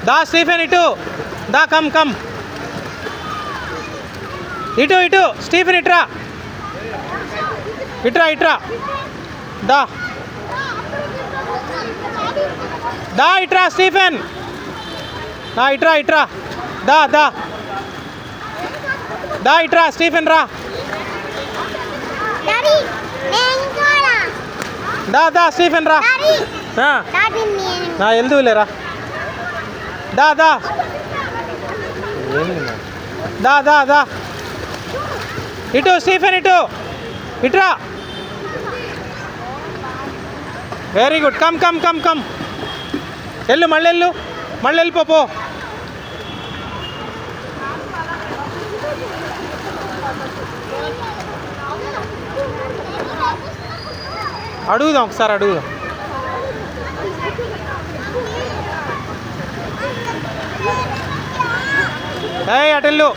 దా Stephen ఇటు దా come come ఇటు ఇటు స్టీఫెన్ ఇట్రా ఇట్రా ఇట్రా దా దా ఇట్రా స్టీఫెన్ ఇట్రా ఇట్రా దా దా దా ఇట్రా స్టీఫెన్ రా దా దా స్టీఫెన్ రా వెళ్దులేరా దా దా దా దా దా ఇటు స్టీఫెన్ ఇటు ఇట్రా very good come come come come వెళ్ళు మళ్ళీ వెళ్ళిపో అడుగుదాం ఒకసారి అడుగుదాం అటెళ్ళు